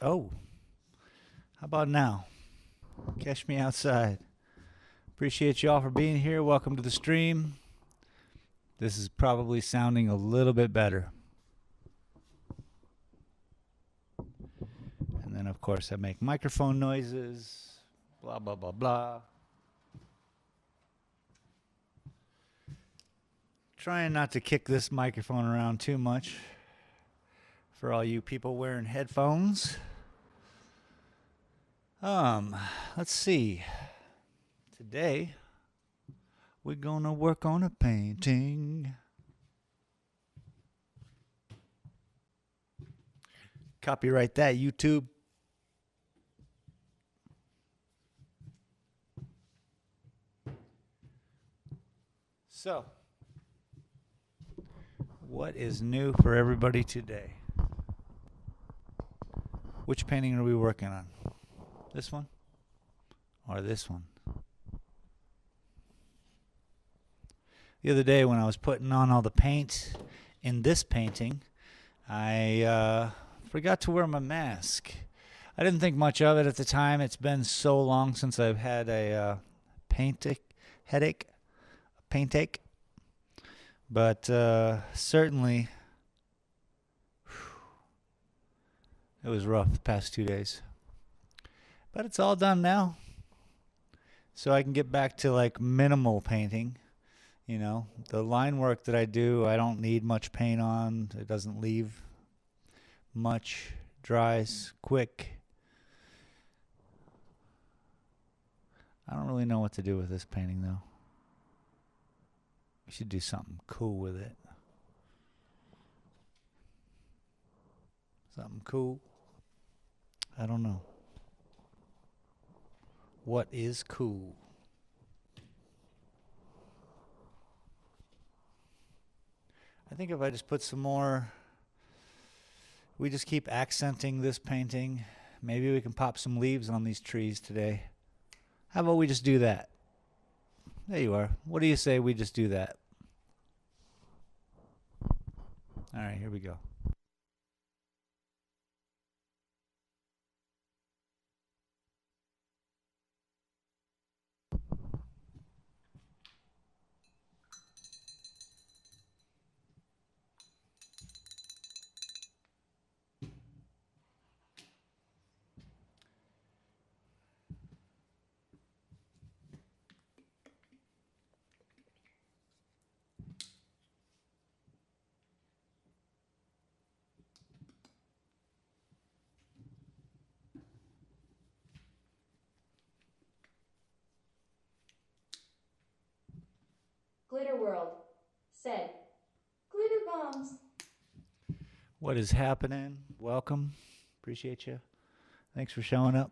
Oh, how about now? Catch me outside. Appreciate y'all for being here. Welcome to the stream. This is probably sounding a little bit better. And then, of course, I make microphone noises. Blah, blah, blah, blah. Trying not to kick this microphone around too much for all you people wearing headphones. Let's see. Today, we're gonna work on a painting. Copyright that, YouTube. So, what is new for everybody today? Which painting are we working on? This one? Or this one? The other day when I was putting on all the paint in this painting, I forgot to wear my mask. I didn't think much of it at the time. It's been so long since I've had a headache. But certainly it was rough the past 2 days. But it's all done now. So I can get back to like minimal painting. You know, the line work that I do, I don't need much paint on. It doesn't leave much. Dries quick. I don't really know what to do with this painting though. We should do something cool with it. Something cool. I don't know. What is cool? I think if I just put some more, we just keep accenting this painting. Maybe we can pop some leaves on these trees today. How about we just do that? There you are. What do you say we just do that? All right, here we go. Glitter World said, glitter bombs. What is happening? Welcome. Appreciate you. Thanks for showing up.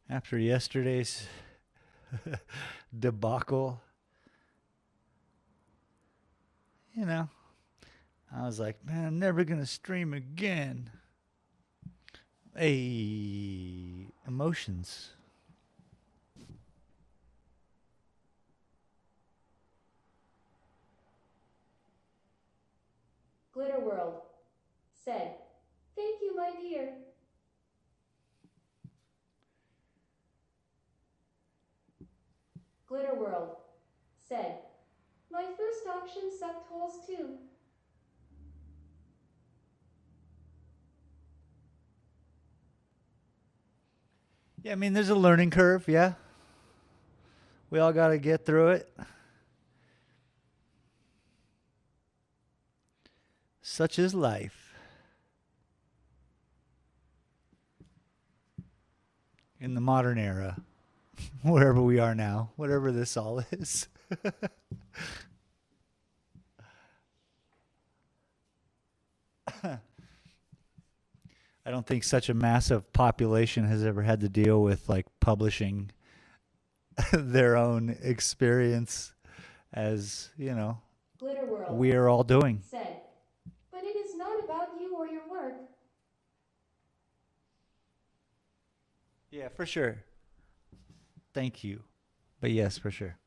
After yesterday's debacle, you know, I was like, man, I'm never going to stream again. Hey, emotions. Glitter World said, thank you, my dear. Glitter World said, my first auction sucked holes too. Yeah, I mean, there's a learning curve, yeah. We all got to get through it. Such is life. In the modern era, wherever we are now, whatever this all is. I don't think such a massive population has ever had to deal with like publishing their own experience as, you know, Glitter World we are all doing. said, but it is not about you or your work. Yeah, for sure. Thank you. But yes, for sure.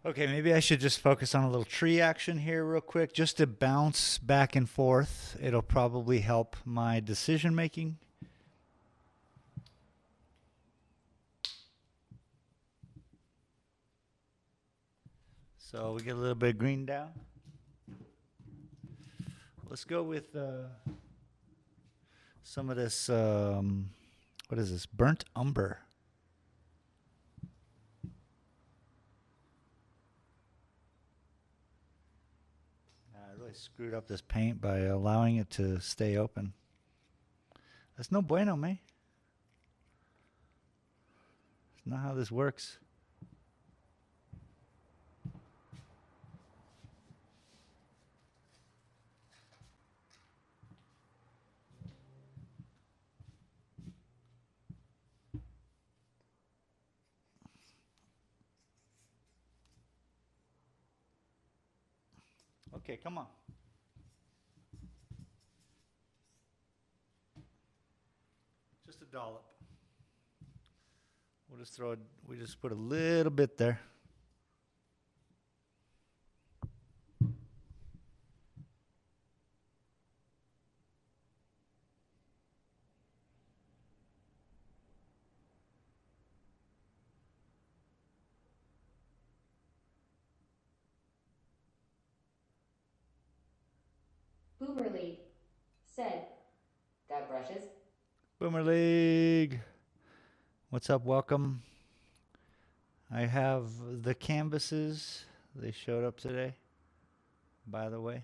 Okay, maybe I should just focus on a little tree action here, real quick, just to bounce back and forth. It'll probably help my decision making. So we get a little bit of green down. Let's go with some of this. What is this? Burnt umber. I really screwed up this paint by allowing it to stay open. That's no bueno, man. That's not how this works. Okay, come on. Just a dollop. We'll just throw it, we just put a little bit there. Boomer League said, got brushes? Boomer League. What's up? Welcome. I have the canvases. They showed up today, by the way.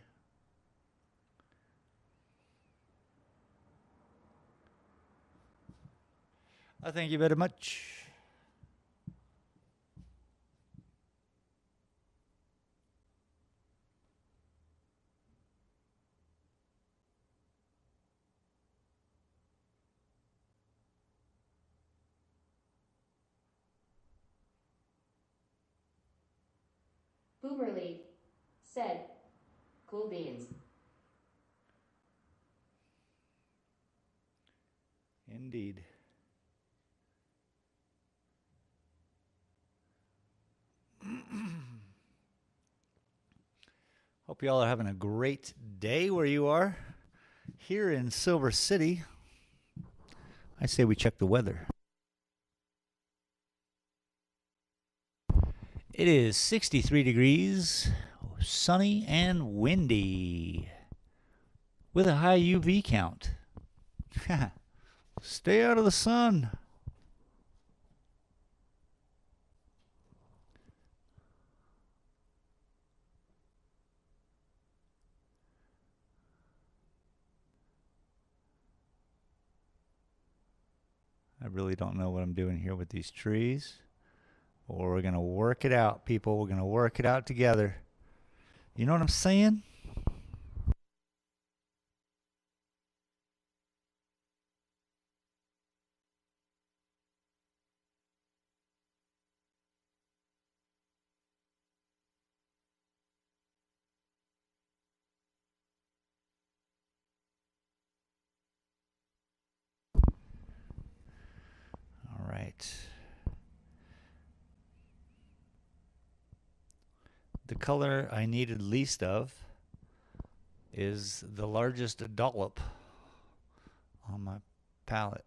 I thank you very much. Boomer League said, cool beans. Indeed. Hope y'all are having a great day where you are. Here in Silver City, I say we check the weather. It is 63 degrees, sunny and windy, with a high UV count. Stay out of the sun. I really don't know what I'm doing here with these trees. But we're going to work it out, people. We're going to work it out together. You know what I'm saying? All right. The color I needed least of is the largest dollop on my palette.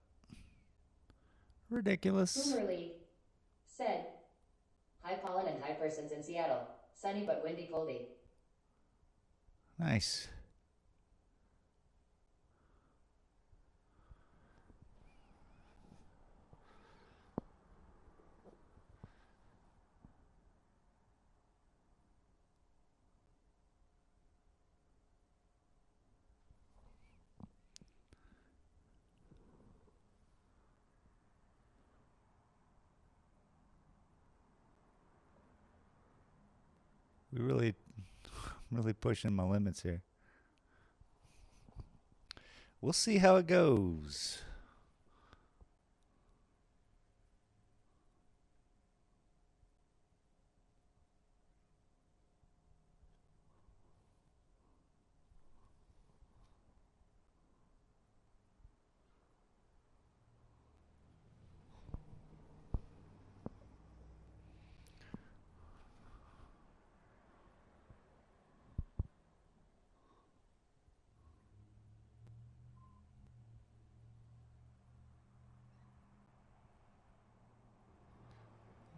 Ridiculous. Boomer League said, high pollen and high persons in Seattle. Sunny but windy coldy. Nice. We really pushing my limits here. We'll see how it goes.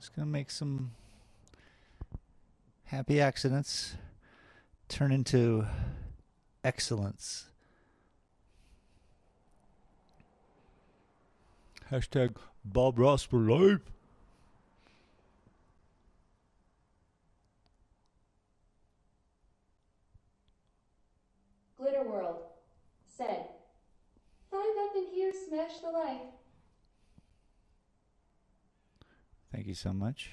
Just gonna make some happy accidents turn into excellence. Hashtag Bob Ross for life. Glitter World said, 5 up in here, smash the like. Thank you so much.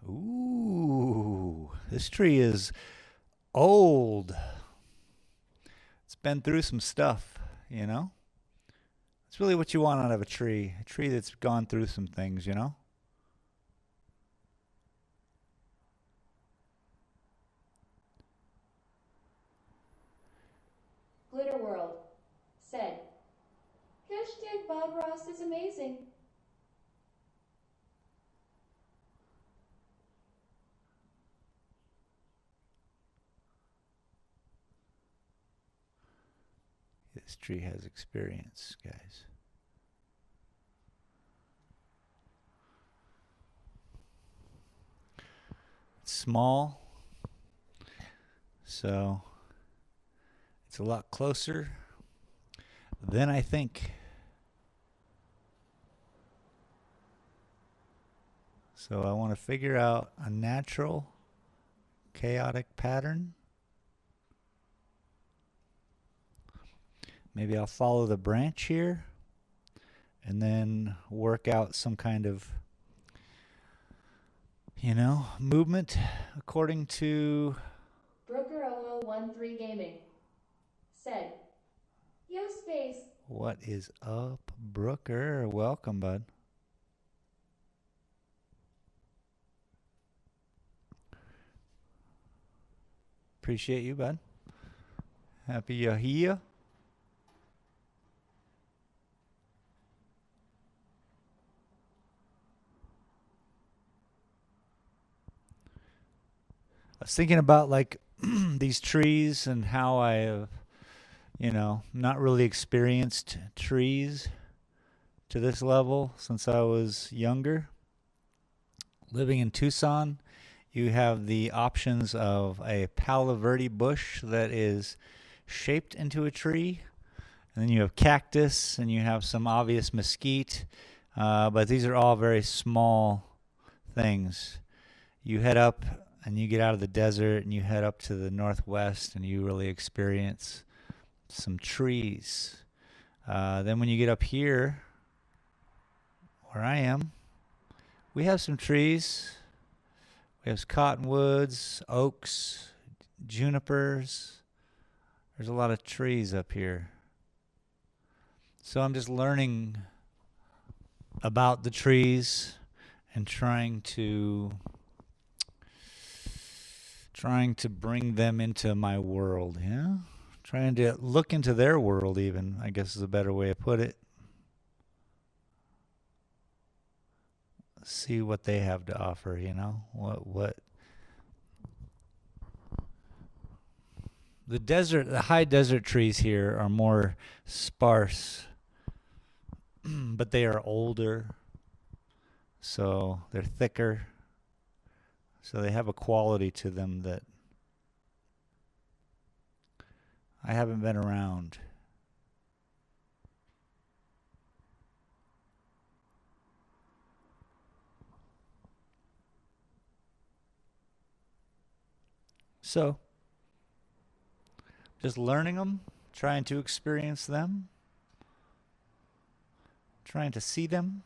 Ooh, this tree is old. It's been through some stuff, you know? It's really what you want out of a tree that's gone through some things, you know? Glitter World said, hashtag Bob Ross is amazing. This tree has experience, guys. It's small, so it's a lot closer than I think. So I want to figure out a natural, chaotic pattern. Maybe I'll follow the branch here and then work out some kind of, movement according to Brooker0013 Gaming said, yo space. What is up, Brooker? Welcome, bud. Appreciate you, bud. Happy you're here. I was thinking about like these trees and how I have, not really experienced trees to this level since I was younger. Living in Tucson, you have the options of a Palo Verde bush that is shaped into a tree, and then you have cactus, and you have some obvious mesquite, but these are all very small things. You head up and you get out of the desert and you head up to the northwest and you really experience some trees. Then when you get up here, where I am, we have some trees. We have cottonwoods, oaks, junipers. There's a lot of trees up here. So I'm just learning about the trees and trying to bring them into my world, yeah? Trying to look into their world even, I guess is a better way to put it. See what they have to offer, what the high desert trees here are more sparse, but they are older, so they're thicker. So they have a quality to them that I haven't been around. So, just learning them, trying to experience them, trying to see them,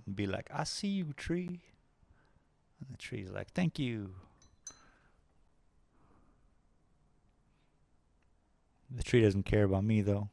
and be like, I see you, tree. And the tree's like, thank you. The tree doesn't care about me, though.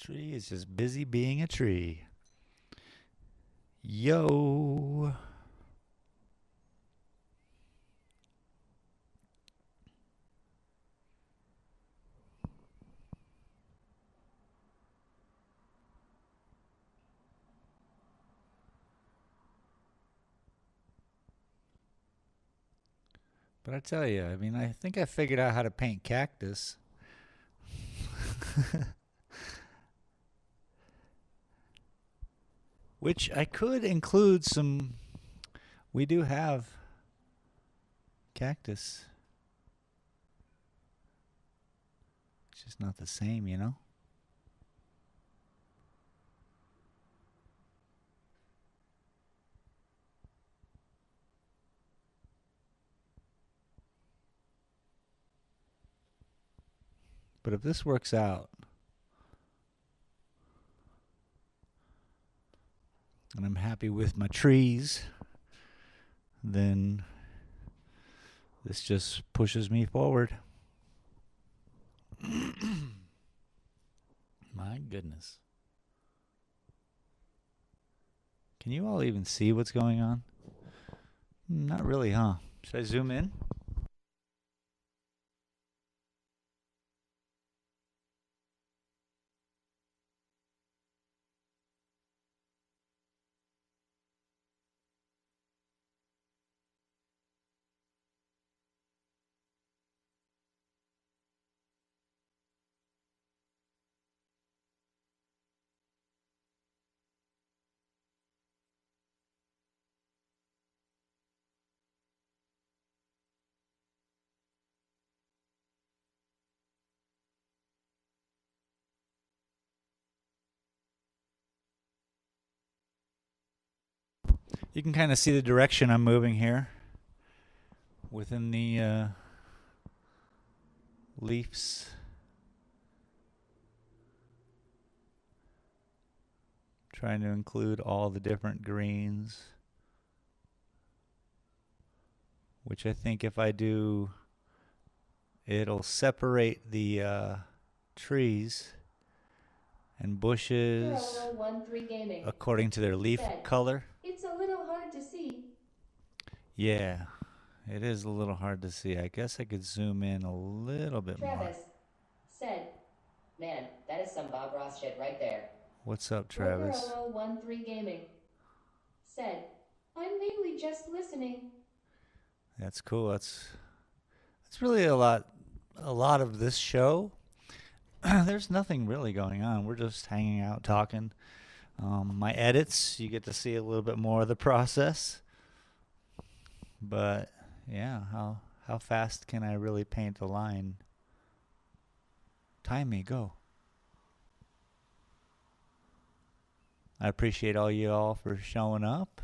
Tree is just busy being a tree. Yo. But I tell you, I mean, I think I figured out how to paint cactus. Which I could include some. We do have cactus. It's just not the same, you know? But if this works out, and I'm happy with my trees, then this just pushes me forward. My goodness. Can you all even see what's going on? Not really, huh? Should I zoom in? You can kind of see the direction I'm moving here within the leaves. Trying to include all the different greens, which I think if I do, it'll separate the trees and bushes 0013 Gaming according to their leaf said, color. "It's a little hard to see." Yeah, it is a little hard to see. I guess I could zoom in a little bit more. Travis said, "Man, that is some Bob Ross shit right there." What's up, Travis? Broker 0013 Gaming said, "I'm mainly just listening." That's cool. That's really a lot of this show. There's nothing really going on. We're just hanging out, talking. My edits, you get to see a little bit more of the process. But yeah, how fast can I really paint a line? Time me, go. I appreciate all you all for showing up.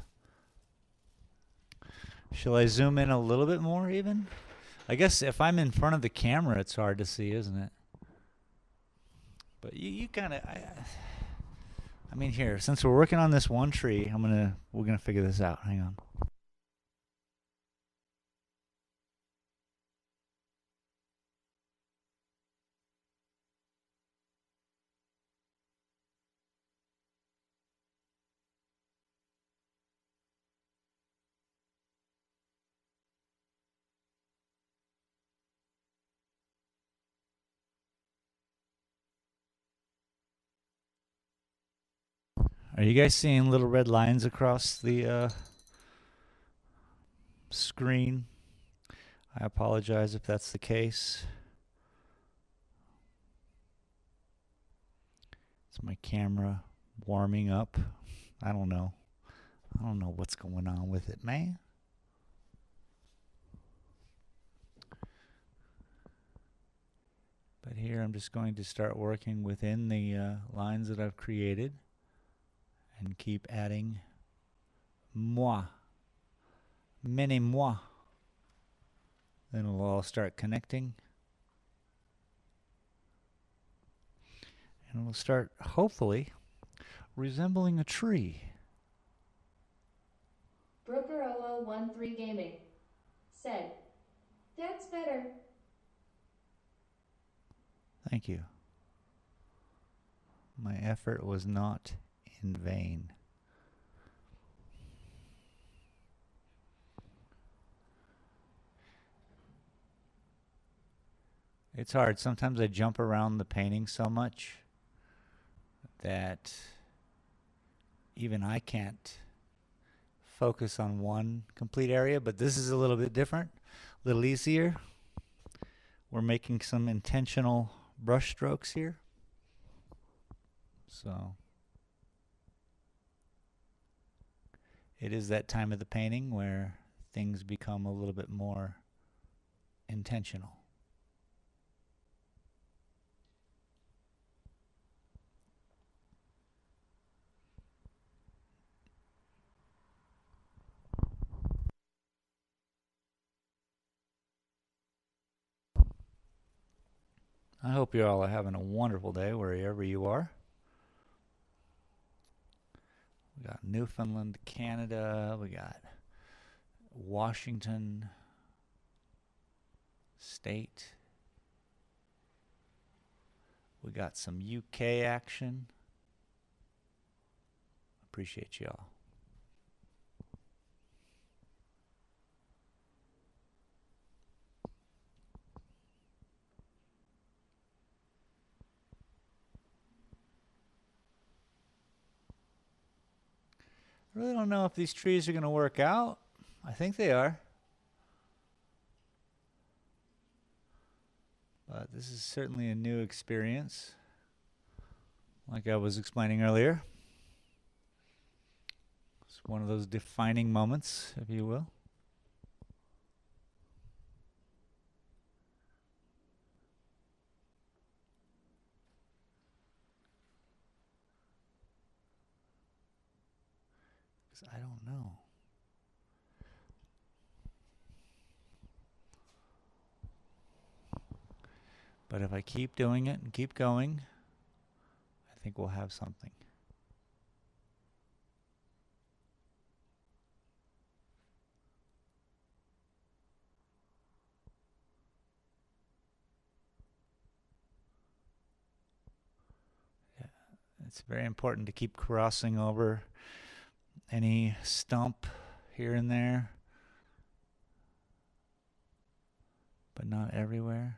Shall I zoom in a little bit more even? I guess if I'm in front of the camera, it's hard to see, isn't it? But you kind of, I mean, here, since we're working on this one tree, we're gonna figure this out. Hang on. Are you guys seeing little red lines across the screen? I apologize if that's the case. It's my camera warming up. I don't know. I don't know what's going on with it, man. But here I'm just going to start working within the lines that I've created and keep adding moi, mini moi. Then it'll all start connecting. And it'll start, hopefully, resembling a tree. Broker 0013 Gaming said, "That's better." Thank you. My effort was not in vain. It's hard. Sometimes I jump around the painting so much that even I can't focus on one complete area, but this is a little bit different, a little easier. We're making some intentional brush strokes here. So it is that time of the painting where things become a little bit more intentional. I hope you all are having a wonderful day wherever you are. We got Newfoundland, Canada. We got Washington State. We got some UK action. Appreciate y'all. I really don't know if these trees are going to work out. I think they are. But this is certainly a new experience, like I was explaining earlier. It's one of those defining moments, if you will. Because I don't know. But if I keep doing it and keep going, I think we'll have something. Yeah, it's very important to keep crossing over any stump here and there, but not everywhere.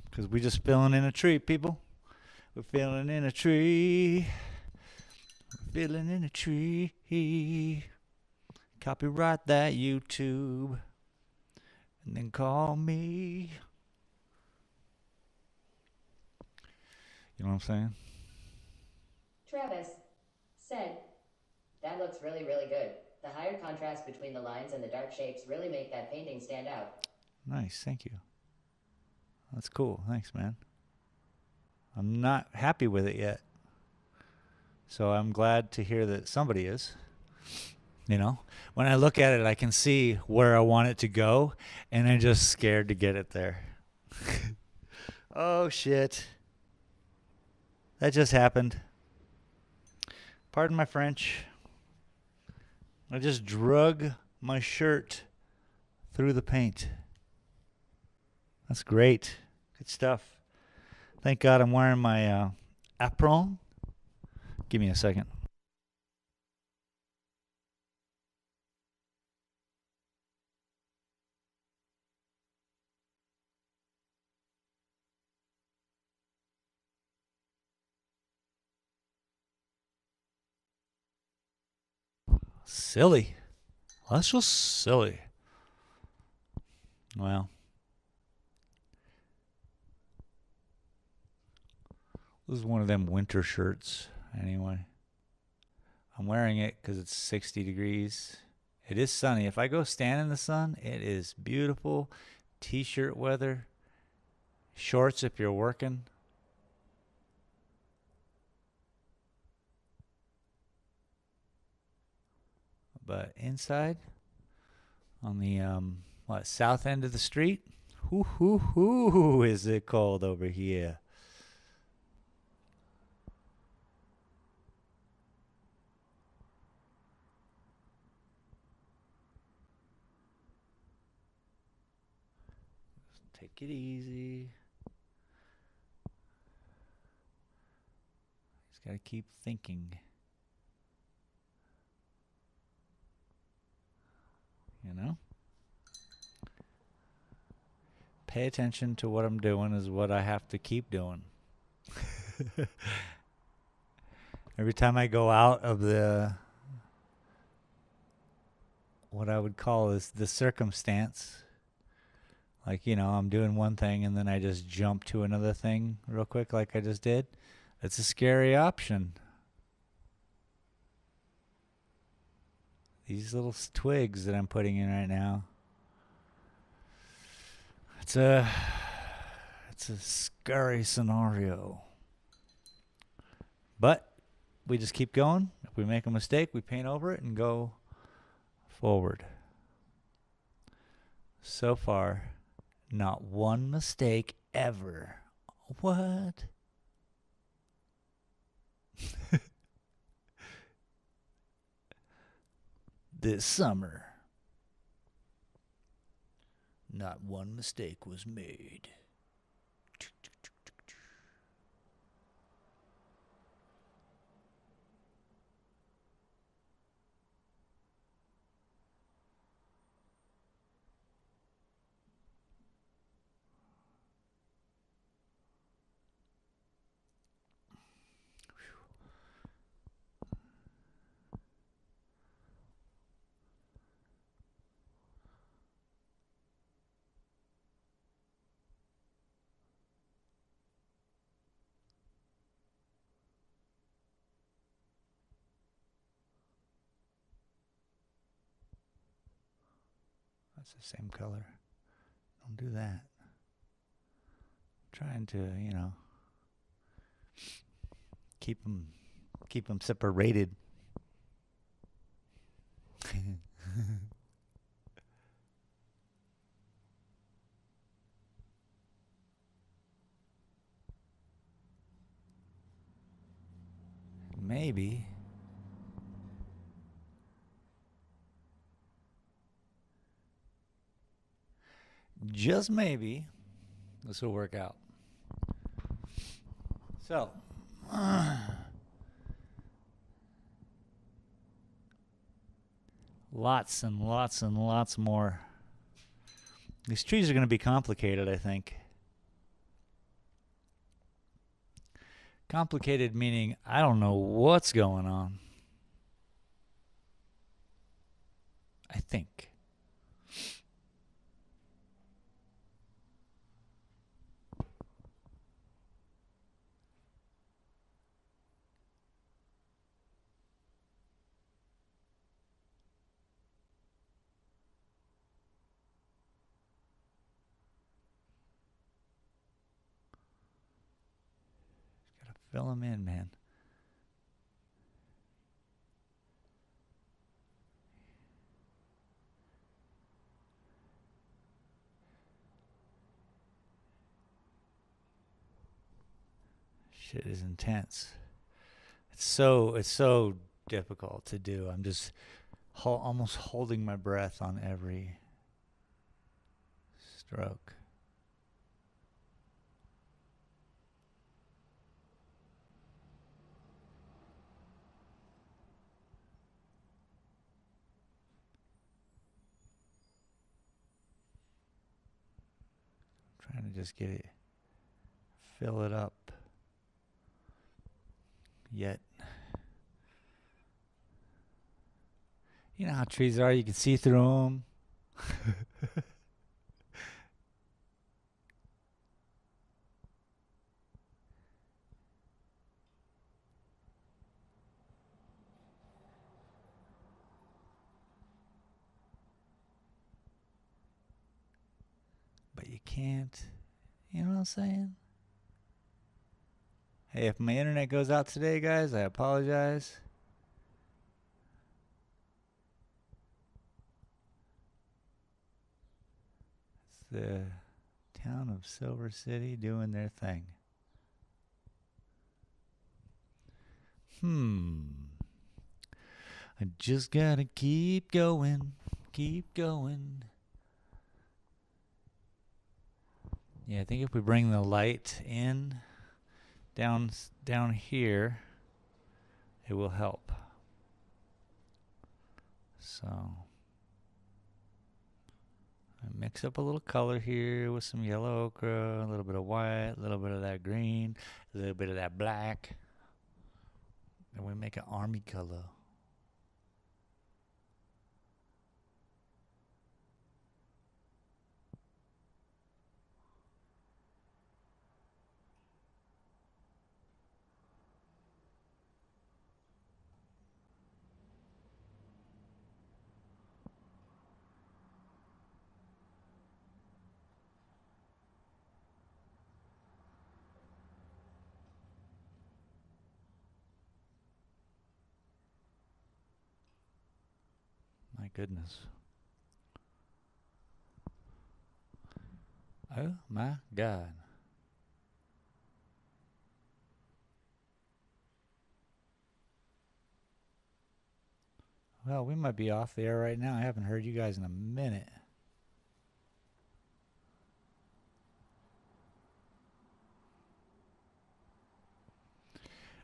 Because we're just filling in a tree, people. We're filling in a tree. We're filling in a tree. Copyright that YouTube. And then call me. You know what I'm saying? Travis said, "That looks really, really good. The higher contrast between the lines and the dark shapes really make that painting stand out." Nice, thank you. That's cool. Thanks, man. I'm not happy with it yet. So I'm glad to hear that somebody is. You know, when I look at it, I can see where I want it to go, and I'm just scared to get it there. Oh, shit. That just happened. Pardon my French. I just drug my shirt through the paint. That's great. Good stuff. Thank God I'm wearing my apron. Give me a second. Silly. That's just silly. Well, this is one of them winter shirts, anyway. I'm wearing it because it's 60 degrees. It is sunny. If I go stand in the sun, it is beautiful. T-shirt weather. Shorts if you're working. But inside, on the south end of the street, hoo, is it cold over here. Take it easy. Just gotta keep thinking. You know? Pay attention to what I'm doing is what I have to keep doing. Every time I go out of what I would call is the circumstance, like, I'm doing one thing and then I just jump to another thing real quick like I just did. It's a scary option. These little twigs that I'm putting in right now. It's a scary scenario. But we just keep going. If we make a mistake, we paint over it and go forward. So far, not one mistake ever. What? This summer, not one mistake was made. That's the same color. Don't do that. I'm trying to, keep them separated. Maybe. Just maybe, this will work out. So, lots and lots and lots more. These trees are going to be complicated, I think. Complicated meaning I don't know what's going on. I think. Gotta fill them in, man. Shit is intense. It's so difficult to do. I'm just almost holding my breath on every stroke. Trying to just fill it up. Yet, you know how trees are, you can see through them. But you can't, you know what I'm saying? Hey, if my internet goes out today, guys, I apologize. It's the town of Silver City doing their thing. I just gotta keep going, keep going. Yeah, I think if we bring the light in down here, it will help. So I mix up a little color here with some yellow ochre, a little bit of white, a little bit of that green, a little bit of that black. And we make an army color. My goodness. Oh my God. Well, we might be off the air right now. I haven't heard you guys in a minute.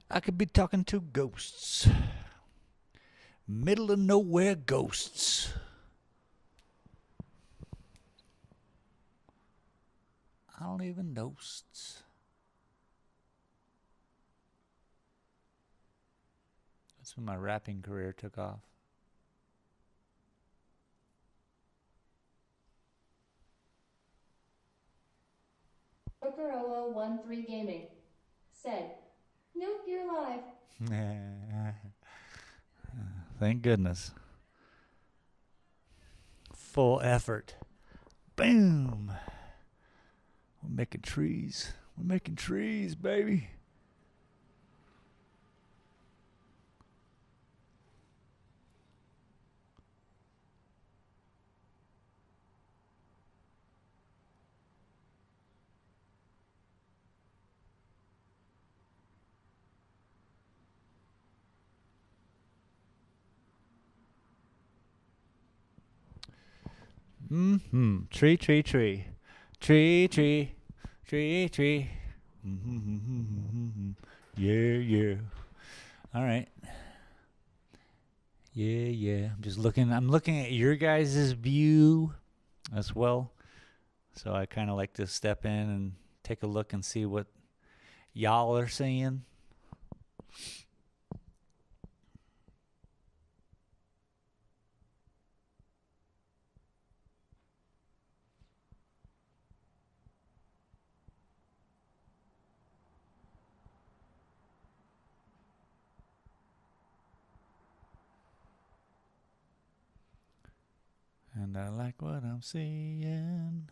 I could be talking to ghosts. Middle of nowhere ghosts. I don't even know. That's when my rapping career took off. Joker0013 Gaming said, "Nope, you're live." Thank goodness. Full effort. Boom. We're making trees. We're making trees, baby. Mm-hmm. Tree, tree, tree. Tree, tree. Tree, tree. Mm-hmm. Yeah, yeah. All right. Yeah, yeah. I'm looking at your guys' view as well. So I kind of like to step in and take a look and see what y'all are seeing. And I like what I'm seeing.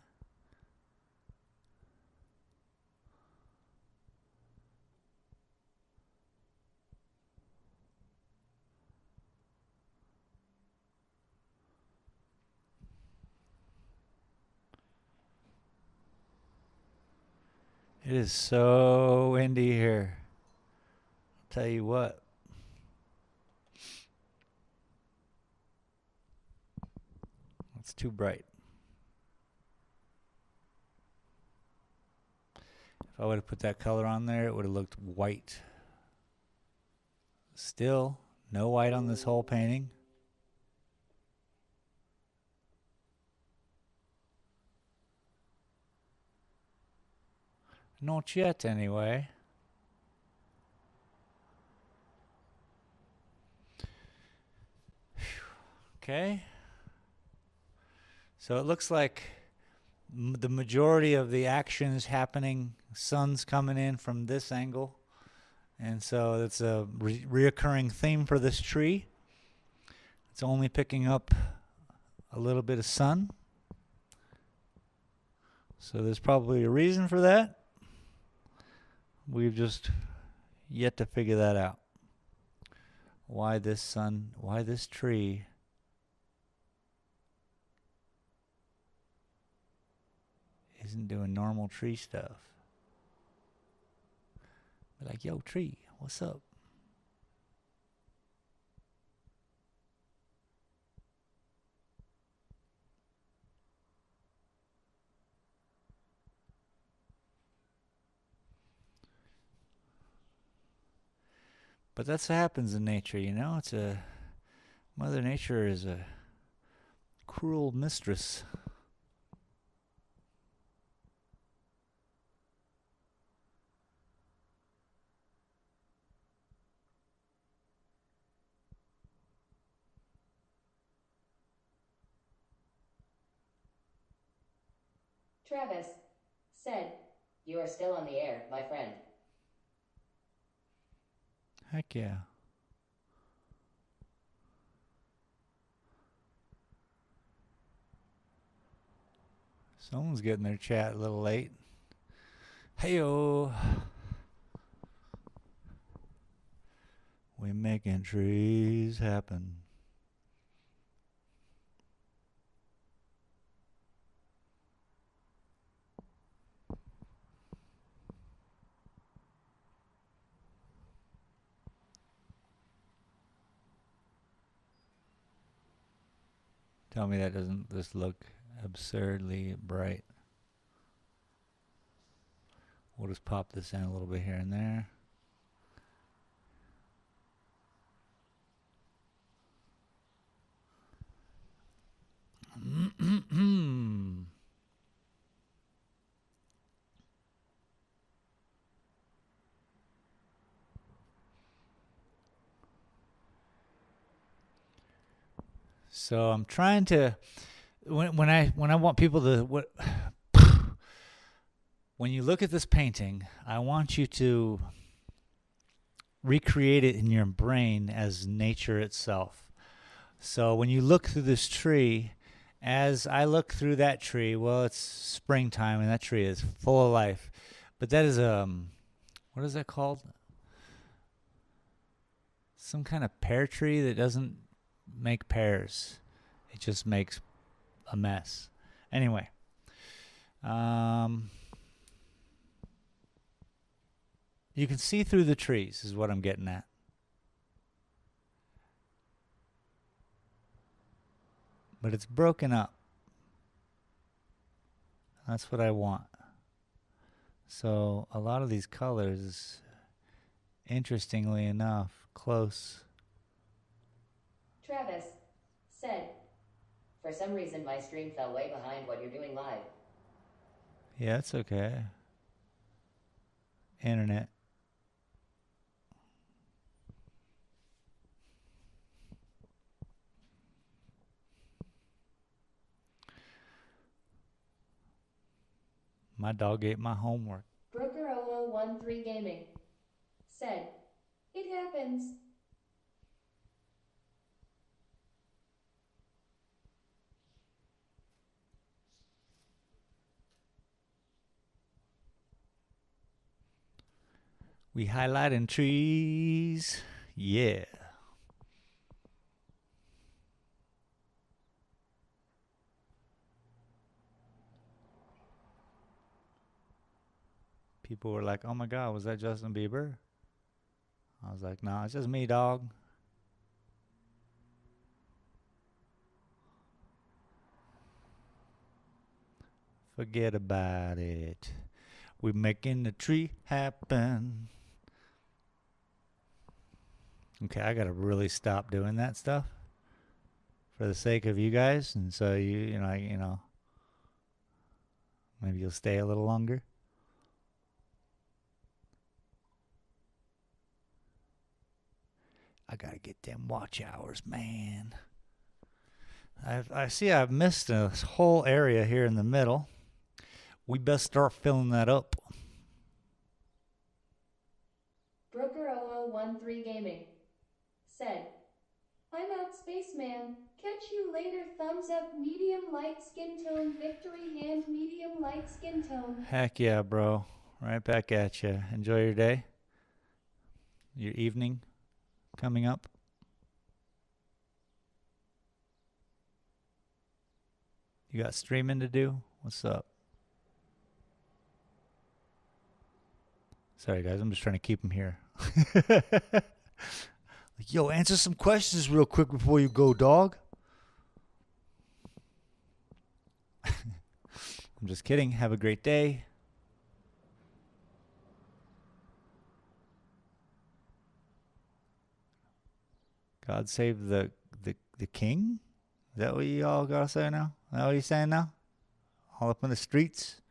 It is so windy here. I'll tell you what. It's too bright. If I would have put that color on there, it would have looked white. Still, no white on this whole painting. Not yet, anyway. Okay. So it looks like the majority of the action is happening. Sun's coming in from this angle. And so it's a reoccurring theme for this tree. It's only picking up a little bit of sun. So there's probably a reason for that. We've just yet to figure that out. Why this tree isn't doing normal tree stuff. Be like, yo, tree, what's up? But that's what happens in nature, you know? It's a Mother Nature is a cruel mistress. Travis said, "You are still on the air, my friend." Heck yeah. Someone's getting their chat a little late. Heyo. We making trees happen. Tell me that doesn't just look absurdly bright. We'll just pop this in a little bit here and there. So I'm trying to when I want people to when you look at this painting, I want you to recreate it in your brain as nature itself. So when you look through this tree, as I look through that tree, well, it's springtime and that tree is full of life. But that is what is that called? Some kind of pear tree that doesn't make pears. It just makes a mess. Anyway, you can see through the trees is what I'm getting at. But it's broken up. That's what I want. So a lot of these colors, interestingly enough, close. Travis said, "For some reason my stream fell way behind what you're doing live." Yeah, it's okay. Internet. My dog ate my homework. Brooker0013 Gaming said, "It happens." We highlighting trees. Yeah. People were like, "Oh my God, was that Justin Bieber?" I was like, "No, it's just me, dog." Forget about it. We're making the tree happen. Okay, I gotta really stop doing that stuff for the sake of you guys, and so you know, maybe you'll stay a little longer. I gotta get them watch hours, man. I see I've missed a whole area here in the middle. We best start filling that up. Brooker0013 Gaming said, "I'm out, spaceman. Catch you later. Thumbs up, medium light skin tone. Victory hand, medium light skin tone." Heck yeah, bro. Right back at you. Enjoy your day. Your evening coming up. You got streaming to do? What's up? Sorry, guys. I'm just trying to keep them here. Like, yo, answer some questions real quick before you go, dog. I'm just kidding. Have a great day. God save the king? Is that what you all gotta say now? Is that what you saying now? All up in the streets?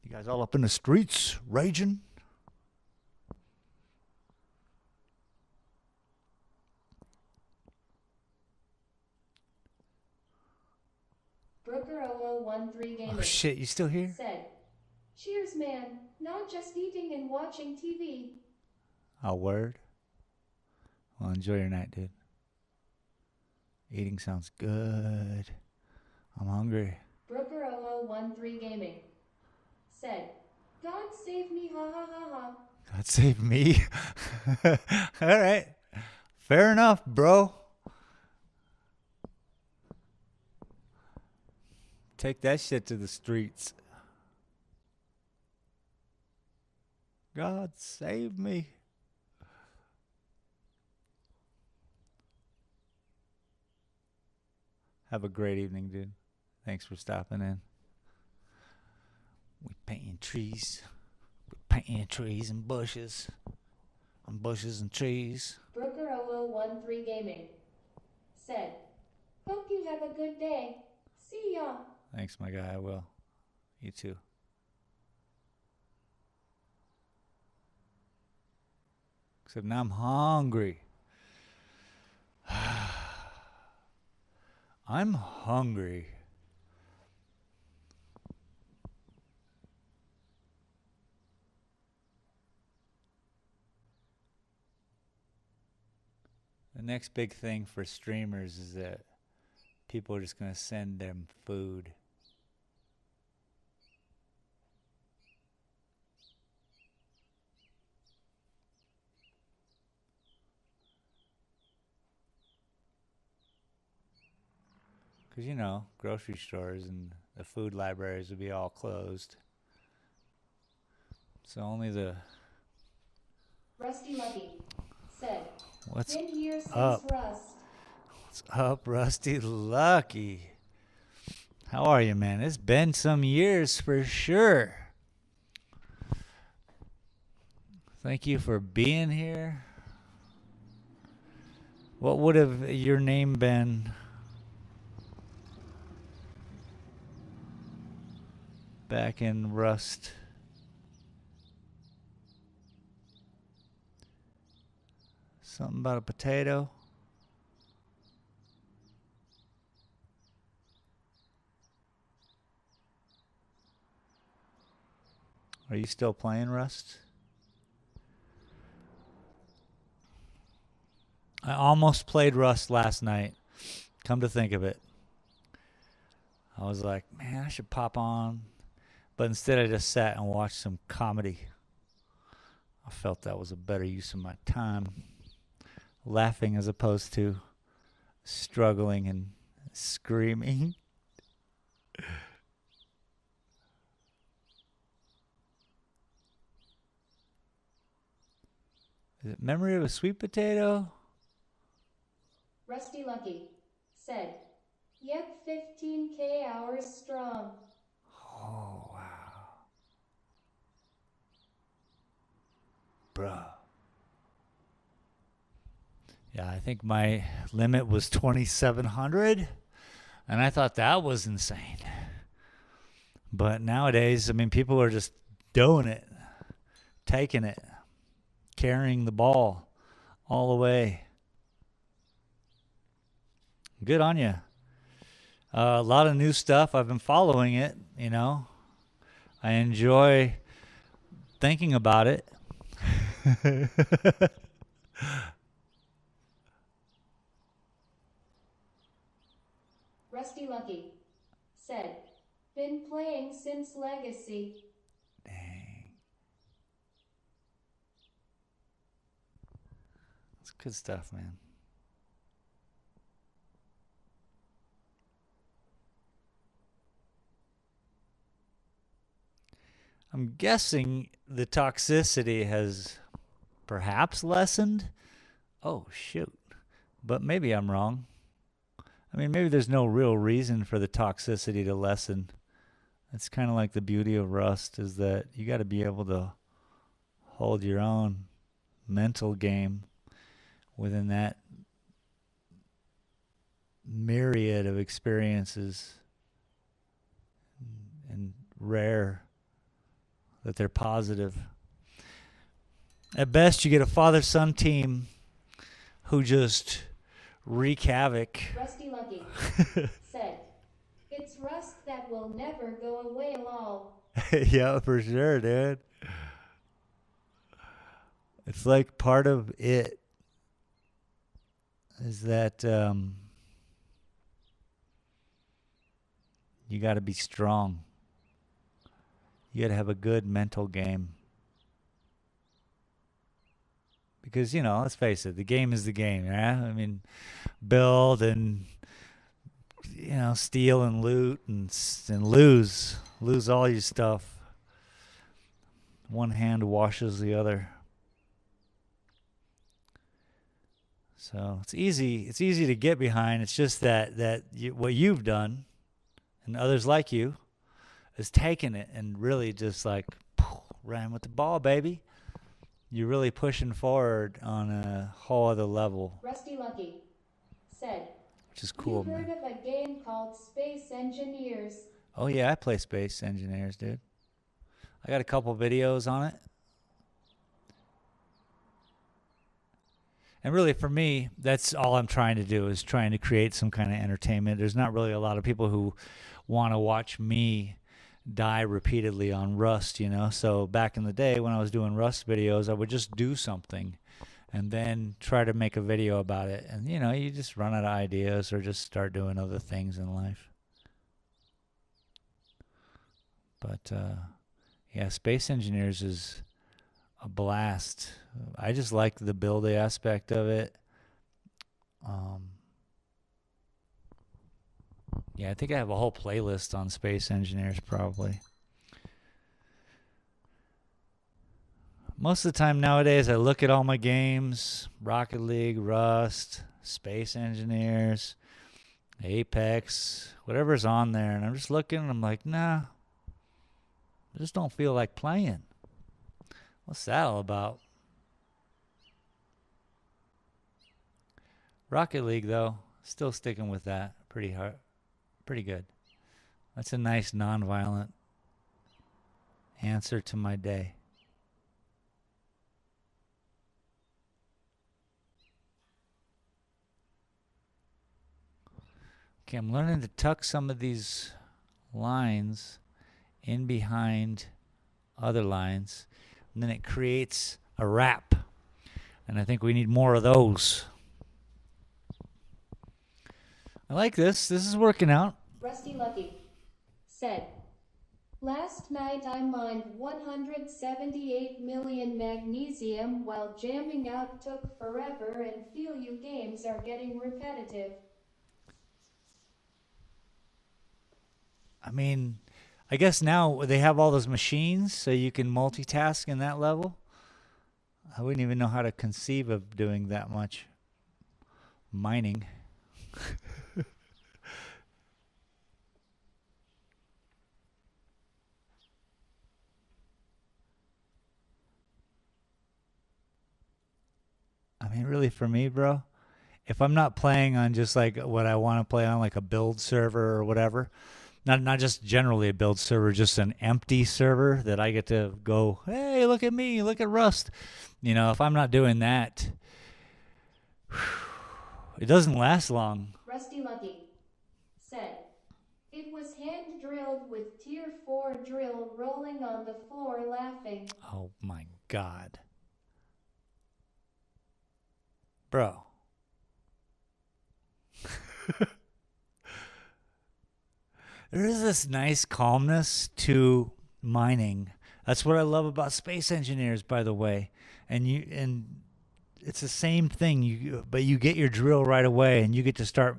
You guys all up in the streets, raging? Brooker0013 Oh Gaming shit, you still here? said, "Cheers, man. Not just eating and watching TV." Oh, word? Well, enjoy your night, dude. Eating sounds good. I'm hungry. Brooker0013 Gaming said, "God save me, ha ha ha ha." God save me. All right. Fair enough, bro. Take that shit to the streets. God save me. Have a great evening, dude. Thanks for stopping in. We painting trees. We painting trees and bushes. And bushes and trees. Brooker0013 Gaming said, "Hope you have a good day. See ya." Thanks, my guy. I will. You too. Except now I'm hungry. I'm hungry. The next big thing for streamers is that people are just going to send them food. Because, you know, grocery stores and the food libraries would be all closed. So only the... Rusty Lucky said, What's "Been here since up? Rust." What's up, Rusty Lucky? How are you, man? It's been some years for sure. Thank you for being here. What would have your name been back in Rust? Something about a potato? Are you still playing Rust? I almost played Rust last night. Come to think of it. I was like, man, I should pop on. But instead I just sat and watched some comedy. I felt that was a better use of my time. Laughing as opposed to struggling and screaming. Is it Memory of a Sweet Potato? Rusty Lucky said, "Yep, 15K hours strong." Oh, wow. Bruh. Yeah, I think my limit was 2,700, and I thought that was insane. But nowadays, I mean, people are just doing it, taking it, carrying the ball all the way. Good on you. A lot of new stuff. I've been following it, you know. I enjoy thinking about it. Rusty Lucky said, "Been playing since Legacy." Dang. It's good stuff, man. I'm guessing the toxicity has perhaps lessened. Oh, shoot. But maybe I'm wrong. I mean, maybe there's no real reason for the toxicity to lessen. It's kind of like the beauty of Rust is that you got to be able to hold your own mental game within that myriad of experiences and rare that they're positive. At best, you get a father-son team who just wreak havoc. Rusty Lucky said, "It's rust that will never go away, lol." Yeah, for sure, dude. It's like part of it is that you got to be strong. You got to have a good mental game. Because, let's face it, the game is the game, yeah? I mean, build and, steal and loot and lose. Lose all your stuff. One hand washes the other. So it's easy to get behind. It's just that what you've done and others like you is taking it and really just like ran with the ball, baby. You're really pushing forward on a whole other level. Rusty Lucky said, which is cool, "You've heard man. of a game called Space Engineers?" Oh yeah, I play Space Engineers, dude. I got a couple videos on it. And really, for me, that's all I'm trying to do is trying to create some kind of entertainment. There's not really a lot of people who want to watch me die repeatedly on Rust, So back in the day when I was doing Rust videos, I would just do something and then try to make a video about it. And, you just run out of ideas or just start doing other things in life. But, yeah, Space Engineers is a blast. I just like the build aspect of it. Yeah, I think I have a whole playlist on Space Engineers probably. Most of the time nowadays I look at all my games, Rocket League, Rust, Space Engineers, Apex, whatever's on there, and I'm just looking and I'm like, nah, I just don't feel like playing. What's that all about? Rocket League, though, still sticking with that. Pretty hard. Pretty good. That's a nice non-violent answer to my day. Okay, I'm learning to tuck some of these lines in behind other lines. And then it creates a wrap. And I think we need more of those. I like this. This is working out. Rusty Lucky said, "Last night I mined 178 million magnesium while jamming out took forever and feel you games are getting repetitive." I mean, I guess now they have all those machines so you can multitask in that level. I wouldn't even know how to conceive of doing that much mining. I mean, really, for me, bro, if I'm not playing on just like what I want to play on, like a build server or whatever, not just generally a build server, just an empty server that I get to go, hey, look at me, look at Rust. If I'm not doing that, it doesn't last long. Rusty Lucky said, "It was hand drilled with tier 4 drill rolling on the floor laughing." Oh my God. Bro. There is this nice calmness to mining. That's what I love about Space Engineers, by the way. And it's the same thing. But you get your drill right away, and you get to start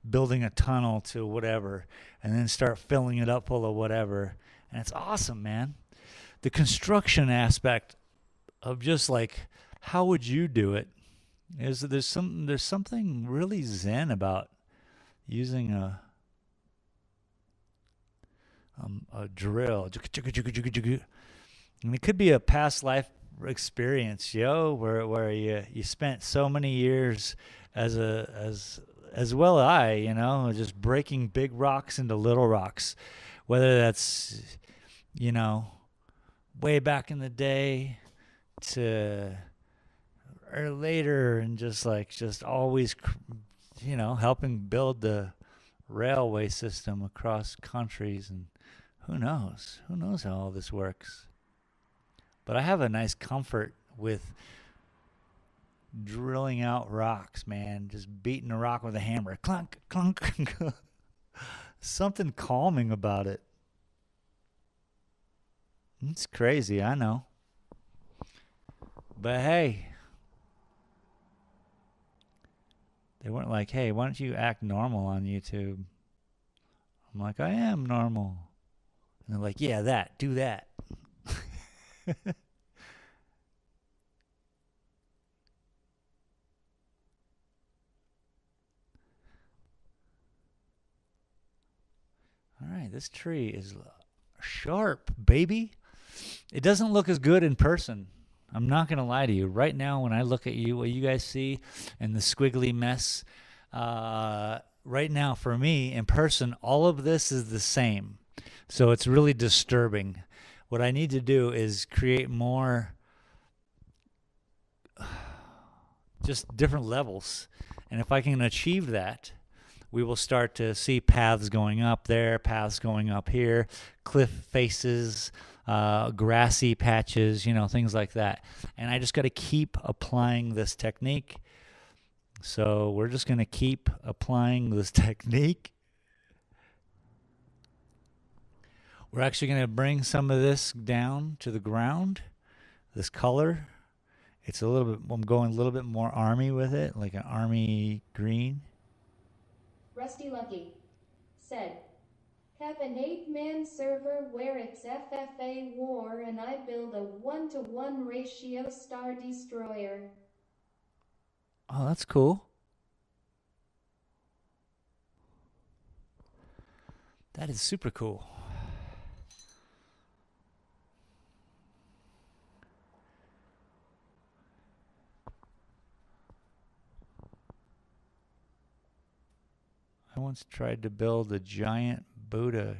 building a tunnel to whatever, and then start filling it up full of whatever. And it's awesome, man. The construction aspect of just like, how would you do it? There's something really zen about using a drill. And it could be a past life experience, where you spent so many years as as well I, just breaking big rocks into little rocks, whether that's, you know, way back in the day to or later, and just always, helping build the railway system across countries. And who knows how all this works. But I have a nice comfort with drilling out rocks, man. Just beating a rock with a hammer. Clunk, clunk. Something calming about it. It's crazy, I know. But hey, they weren't like, hey, why don't you act normal on YouTube? I'm like, I am normal. And they're like, yeah, do that. All right, this tree is sharp, baby. It doesn't look as good in person. I'm not going to lie to you. Right now, when I look at you, what you guys see and the squiggly mess, right now for me in person, all of this is the same. So it's really disturbing. What I need to do is create more, just different levels. And if I can achieve that, we will start to see paths going up there, paths going up here, cliff faces, grassy patches, things like that. And I just got to keep applying this technique. So we're just going to keep applying this technique. We're actually going to bring some of this down to the ground, this color. It's I'm going a little bit more army with it, like an army green. Rusty Lucky said, have an 8-man server where it's FFA war and I build a 1-to-1 ratio Star Destroyer. Oh, that's cool. That is super cool. I once tried to build a giant Buddha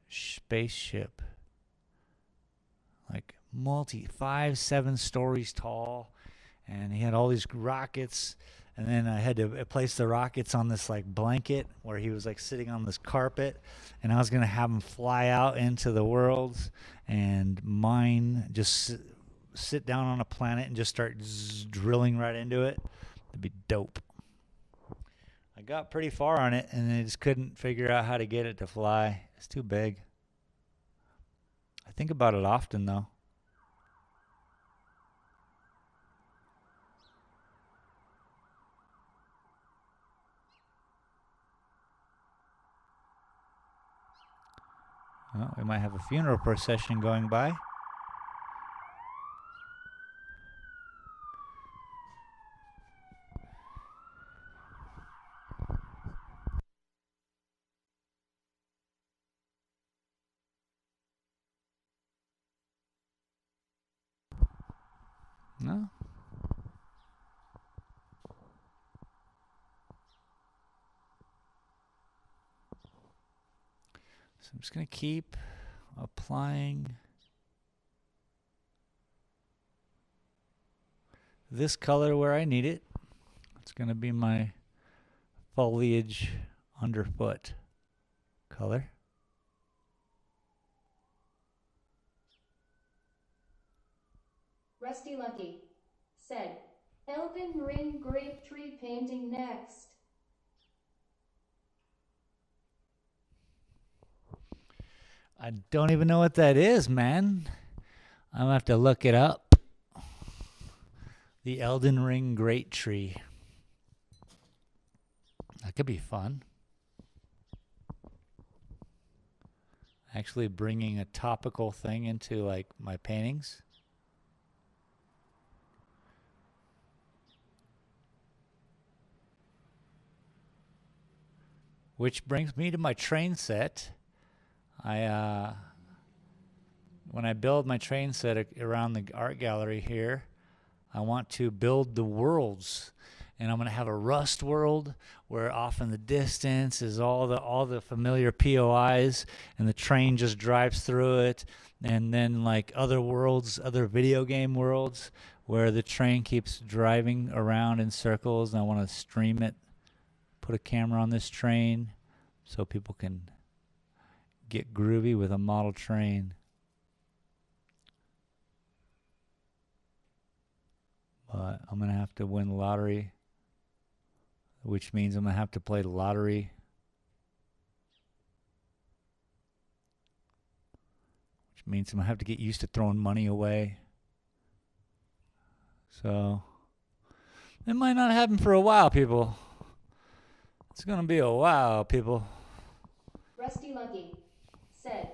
spaceship, like 5, 7 stories tall, and he had all these rockets. And then I had to place the rockets on this like blanket where he was like sitting on this carpet, and I was gonna have him fly out into the worlds and mine, just sit down on a planet and just start drilling right into it. That'd be dope. I got pretty far on it, and I just couldn't figure out how to get it to fly. It's too big. I think about it often, though. Well, we might have a funeral procession going by. No? So I'm just going to keep applying this color where I need it. It's going to be my foliage underfoot color. Rusty Lucky said, Elden Ring grape tree painting next. I don't even know what that is, man. I'm going to have to look it up. The Elden Ring Great Tree. That could be fun. Actually bringing a topical thing into like my paintings. Which brings me to my train set. When I build my train set around the art gallery here, I want to build the worlds. and I'm gonna have a Rust world where off in the distance is all the familiar POIs, and the train just drives through it, and then like other worlds, other video game worlds where the train keeps driving around in circles, and I want to stream it, put a camera on this train so people can get groovy with a model train. But I'm going to have to win the lottery, which means I'm going to have to play the lottery, which means I'm going to have to get used to throwing money away. So it might not happen for a while, people. It's going to be a while, people. Rusty Lucky said,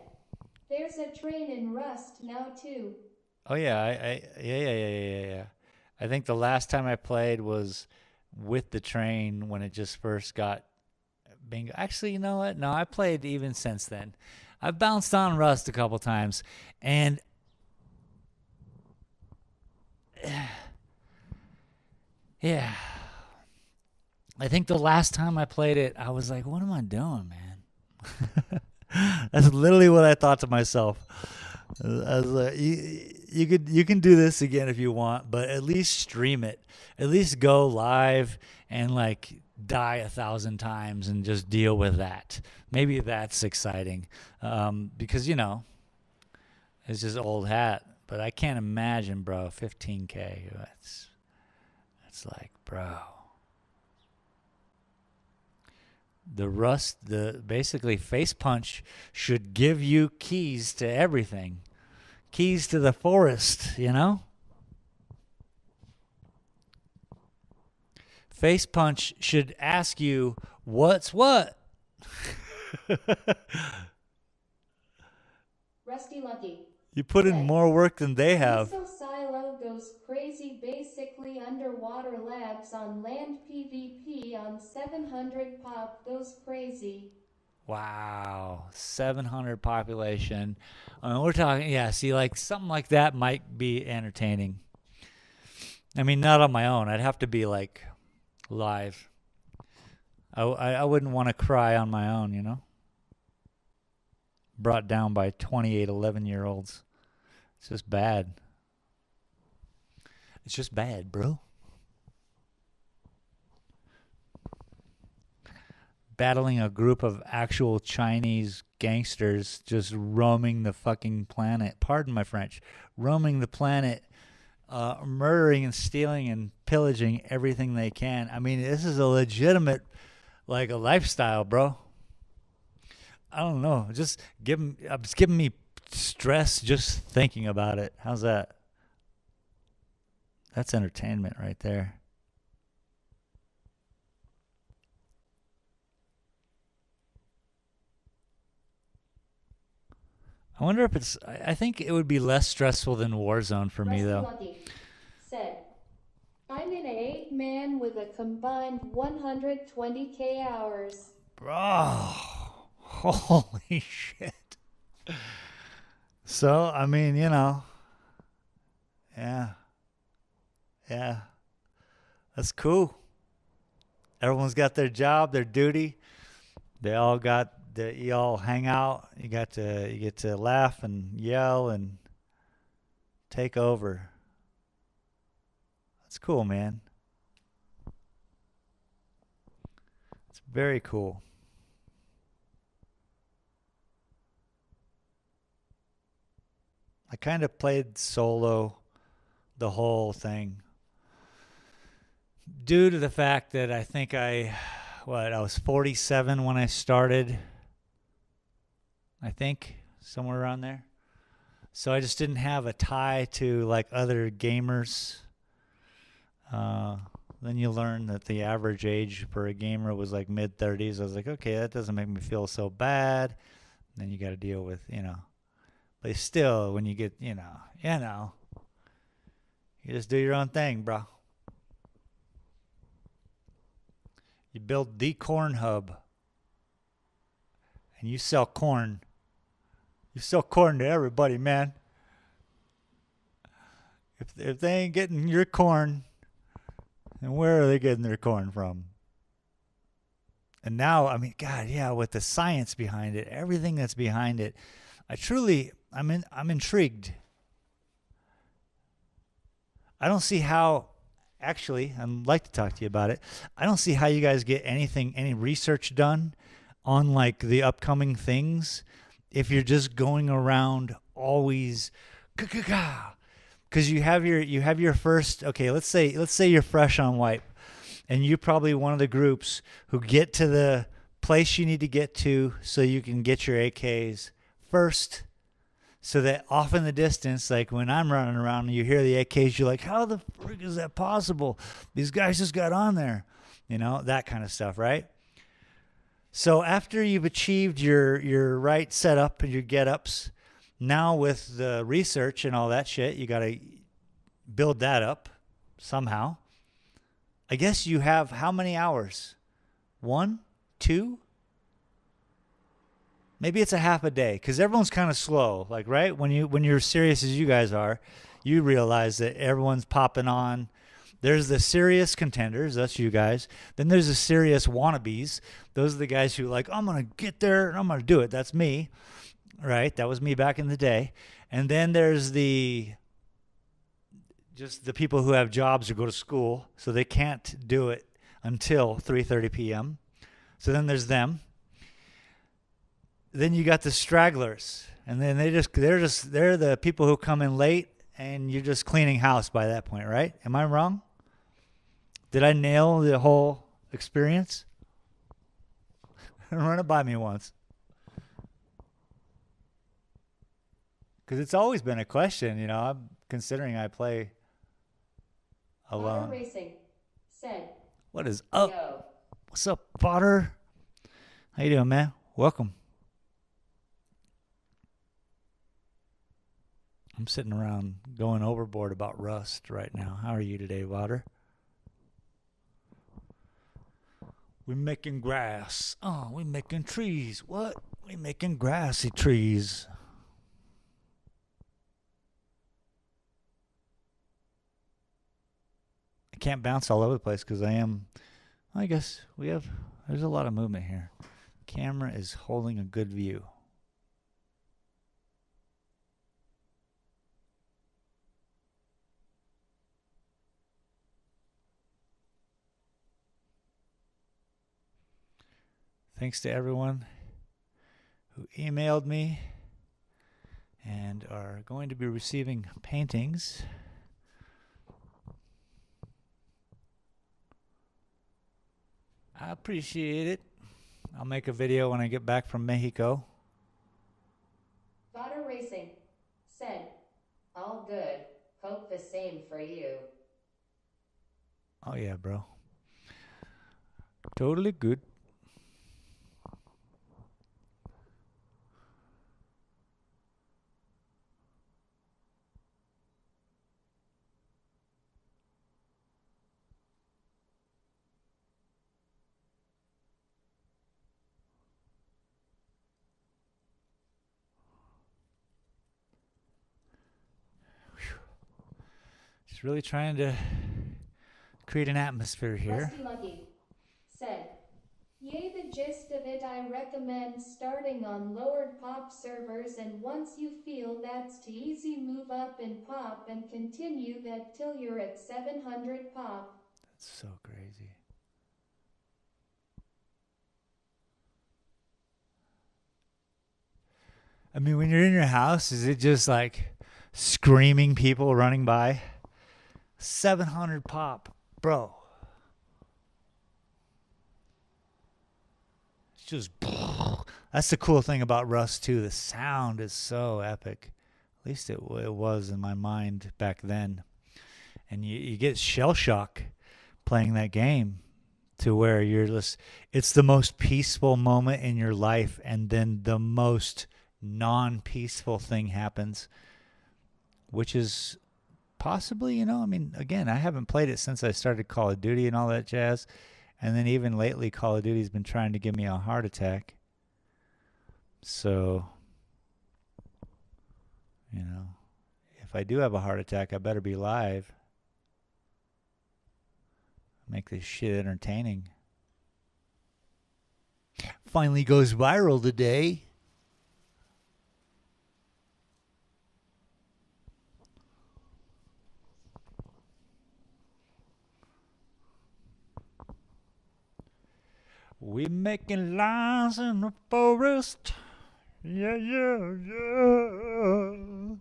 "There's a train in Rust now too." Oh yeah, yeah. I think the last time I played was with the train when it just first got bingo. Actually, you know what? No, I played even since then. I've bounced on Rust a couple times, and yeah, I think the last time I played it, I was like, "What am I doing, man?" That's literally what I thought to myself. I was like, you can do this again if you want, but at least stream it. At least go live and like die 1,000 times and just deal with that. Maybe that's exciting, because it's just old hat. But I can't imagine, bro. 15K. That's like, bro. The basically Face Punch should give you keys to everything. Keys to the forest, Face Punch should ask you, what's what? Rusty Lucky. You put in more work than they have. Diesel Silo goes crazy. Basically underwater labs on land. PvP on 700 pop goes crazy. Wow, 700 population. I mean, we're talking, yeah, see, like something like that might be entertaining. I mean, not on my own. I'd have to be like live. I wouldn't want to cry on my own, Brought down by 28 11-year-olds. It's just bad. It's just bad, bro. Battling a group of actual Chinese gangsters just roaming the fucking planet. Pardon my French. Roaming the planet, murdering and stealing and pillaging everything they can. I mean, this is a legitimate, like, a lifestyle, bro. I don't know. It's giving me stress just thinking about it. How's that? That's entertainment right there. I wonder if I think it would be less stressful than Warzone for me, though. Lucky said, "I'm in an 8-man with a combined 120K hours." Bro, holy shit. So, I mean, yeah. That's cool. Everyone's got their job, their duty. You all hang out. You get to laugh and yell and take over. That's cool, man. It's very cool. I kind of played solo the whole thing due to the fact that I think I was 47 when I started. I think somewhere around there. So I just didn't have a tie to like other gamers. Then you learn that the average age for a gamer was like mid-30s. I was like, okay, that doesn't make me feel so bad. And then you got to deal with, But still, when you get, you just do your own thing, bro. You build the corn hub. And you sell corn. You sell corn to everybody, man. If they ain't getting your corn, And where are they getting their corn from? And now, I mean, God, yeah, with the science behind it, everything that's behind it, I'm intrigued. I don't see how, actually, I'd like to talk to you about it. I don't see how you guys get any research done on like the upcoming things if you're just going around always because you have your first, okay, let's say you're fresh on wipe and you're probably one of the groups who get to the place you need to get to so you can get your AKs first, so that off in the distance, like when I'm running around and you hear the AKs, you're like, how the frick is that possible? These guys just got on there. That kind of stuff, right? So after you've achieved your right setup and your get-ups, now with the research and all that shit, you got to build that up somehow. I guess you have how many hours? 1, 2? Maybe it's a half a day because everyone's kind of slow. Like, right? When you're serious as you guys are, you realize that everyone's popping on. There's the serious contenders, that's you guys. Then there's the serious wannabes. Those are the guys who like, I'm going to get there and I'm going to do it. That's me, right? That was me back in the day. And then there's just the people who have jobs or go to school, so they can't do it until 3:30 p.m. So then there's them. Then you got the stragglers, and then they're the people who come in late, and you're just cleaning house by that point, right? Am I wrong? Did I nail the whole experience? Run it by me once. Because it's always been a question, I'm considering I play alone. Potter Racing said, What is up? Yo. What's up, Potter? How you doing, man? Welcome. I'm sitting around going overboard about Rust right now. How are you today, Potter? We're making grass. Oh, we're making trees. What? We're making grassy trees. I can't bounce all over the place because I guess there's a lot of movement here. Camera is holding a good view. Thanks to everyone who emailed me and are going to be receiving paintings. I appreciate it. I'll make a video when I get back from Mexico. Potter Racing said, all good. Hope the same for you. Oh yeah, bro. Totally good. Just really trying to create an atmosphere here. Rusty Lucky said, yay, the gist of it. I recommend starting on lowered pop servers, and once you feel that's too easy, move up in pop and continue that till you're at 700 pop. That's so crazy. I mean, when you're in your house, is it just like screaming people running by? 700 pop, bro. It's just, that's the cool thing about Rust too. The sound is so epic. At least it was in my mind back then. And you get shell shock playing that game, to where it's the most peaceful moment in your life, and then the most non-peaceful thing happens, which is possibly, I mean, again, I haven't played it since I started Call of Duty and all that jazz. And then even lately, Call of Duty's been trying to give me a heart attack. So, if I do have a heart attack, I better be live. Make this shit entertaining. Finally goes viral today. We making lines in the forest. Yeah, yeah, yeah.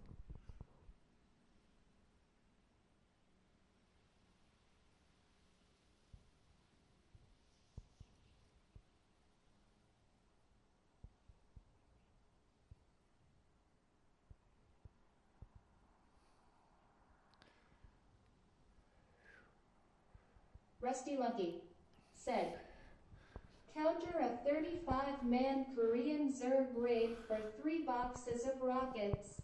Rusty Lucky said, counter a 35-man Korean Zerg raid for 3 boxes of rockets.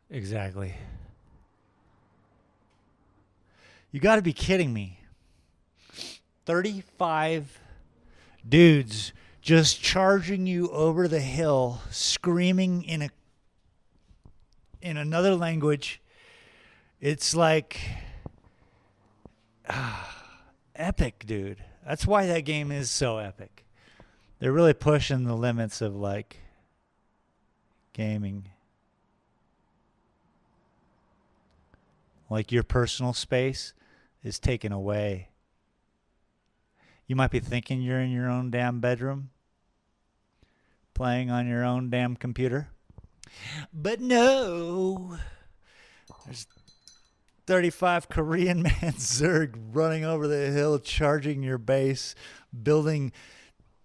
Exactly. You got to be kidding me. 35 dudes just charging you over the hill, screaming in another language. It's like epic, dude. That's why that game is so epic. They're really pushing the limits of like gaming. Like your personal space is taken away. You might be thinking you're in your own damn bedroom, playing on your own damn computer. But no. There's 35 Korean man Zerg running over the hill, charging your base, building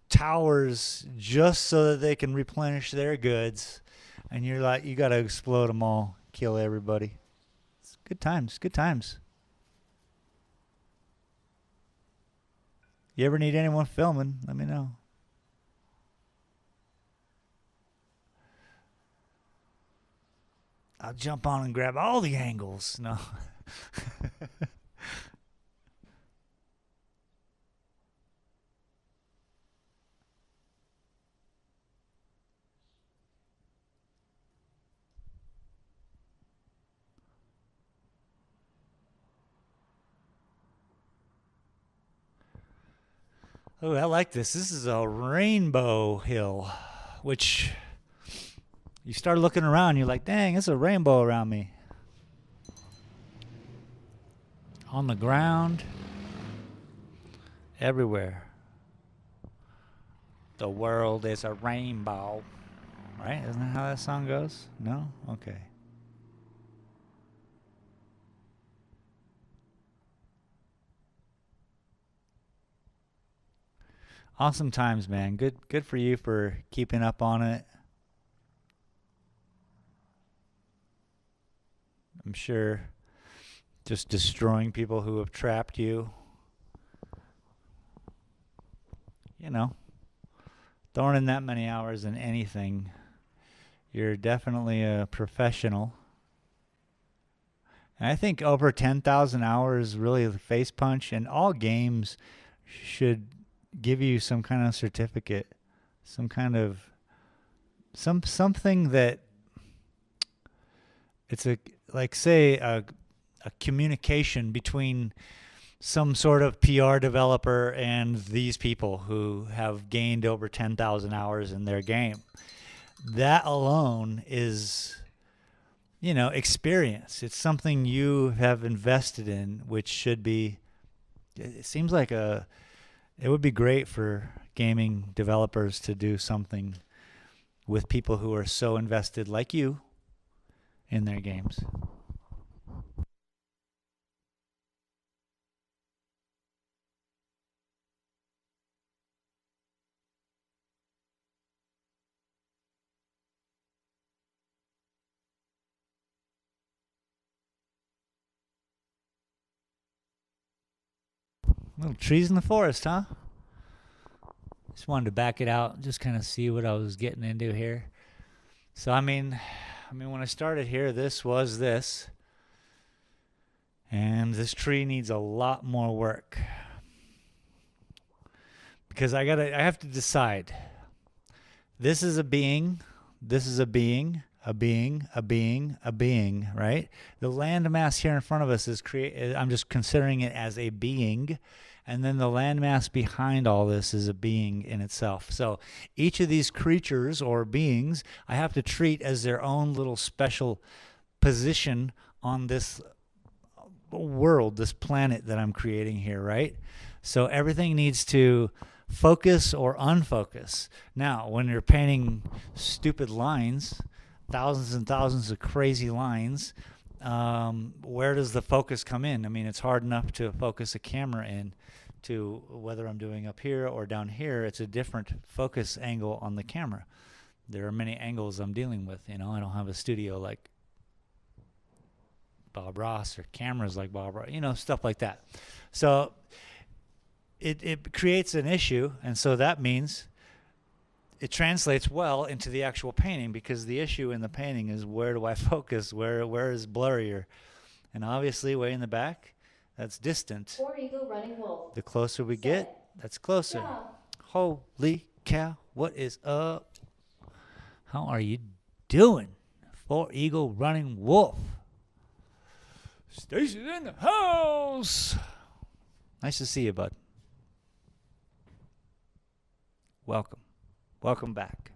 towers just so that they can replenish their goods. And you're like, you got to explode them all, kill everybody. It's good times, good times. You ever need anyone filming, let me know. I'll jump on and grab all the angles. No. Oh, I like this. This is a rainbow hill, which you start looking around, you're like, dang, it's a rainbow around me. On the ground, everywhere. The world is a rainbow. Right? Isn't that how that song goes? No? Okay. Awesome times, man. Good for you for keeping up on it. I'm sure just destroying people who have trapped you. You know, throwing in that many hours in anything, you're definitely a professional. And I think over 10,000 hours really face punch, and all games should give you some kind of certificate, some kind of something that it's a, like, say a communication between some sort of PR developer and these people who have gained over 10,000 hours in their game. That alone is, you know, experience. It's something you have invested in, which should be, it seems like it would be great for gaming developers to do something with people who are so invested like you in their games. Little trees in the forest, huh? Just wanted to back it out, just kind of see what I was getting into here. So I mean, when I started here, this was this, and this tree needs a lot more work because I have to decide. This is a being. This is a being. a being, a being, a being, right? The landmass here in front of us is I'm just considering it as a being. And then the landmass behind all this is a being in itself. So each of these creatures or beings, I have to treat as their own little special position on this world, this planet that I'm creating here, right? So everything needs to focus or unfocus. Now, when you're painting stupid lines, thousands and thousands of crazy lines, where does the focus come in? I mean, it's hard enough to focus a camera in to whether I'm doing up here or down here. It's a different focus angle on the camera. There are many angles I'm dealing with. I don't have a studio like Bob Ross or cameras like Bob Ross, stuff like that. So it creates an issue, and so that means it translates well into the actual painting, because the issue in the painting is, where do I focus? Where is blurrier? And obviously way in the back, that's distant. Four Eagle Running Wolf. The closer we get, that's closer. Yeah. Holy cow, what is up? How are you doing? Four Eagle Running Wolf. Stacy's in the house. Nice to see you, bud. Welcome back.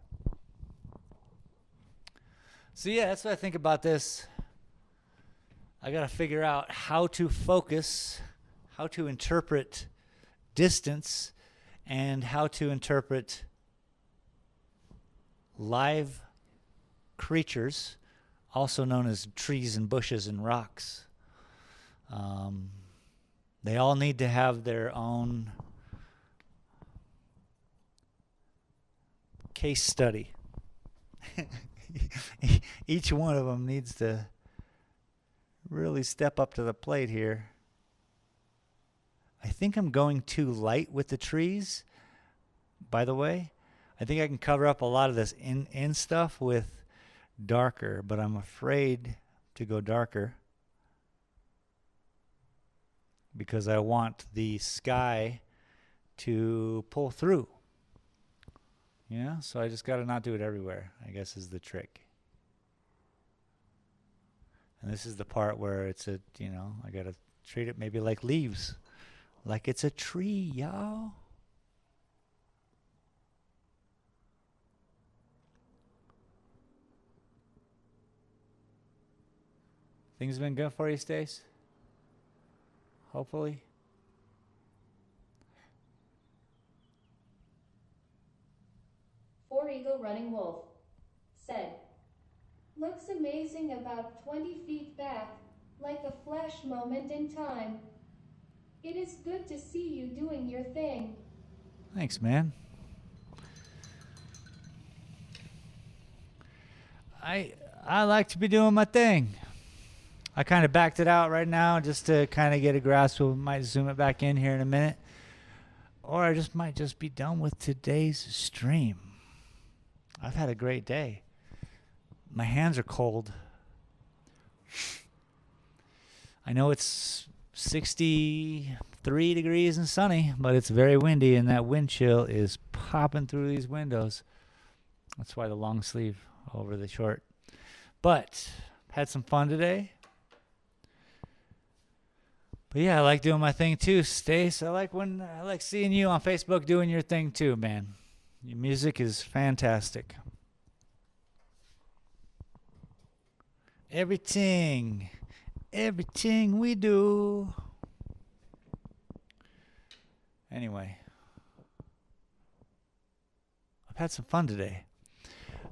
So yeah, that's what I think about this. I got to figure out how to focus, how to interpret distance, and how to interpret live creatures, also known as trees and bushes and rocks. They all need to have their own case study. Each one of them needs to really step up to the plate here. I think I'm going too light with the trees, by the way. I think I can cover up a lot of this in stuff with darker, but I'm afraid to go darker because I want the sky to pull through. Yeah, so I just got to not do it everywhere, I guess, is the trick. And this is the part where it's I got to treat it maybe like leaves. Like it's a tree, y'all. Things been good for you, Stace? Hopefully. Four Eagle Running Wolf said, "Looks amazing about 20 feet back, like a flash moment in time. It is good to see you doing your thing." Thanks, man. I like to be doing my thing. I kind of backed it out right now just to kind of get a grasp. We might zoom it back in here in a minute. Or I might just be done with today's stream. I've had a great day. My hands are cold. I know it's 63 degrees and sunny, but it's very windy, and that wind chill is popping through these windows. That's why the long sleeve over the short. But had some fun today. But yeah, I like doing my thing too, Stace. I like seeing you on Facebook doing your thing too, man. Your music is fantastic. Everything we do. Anyway, I've had some fun today.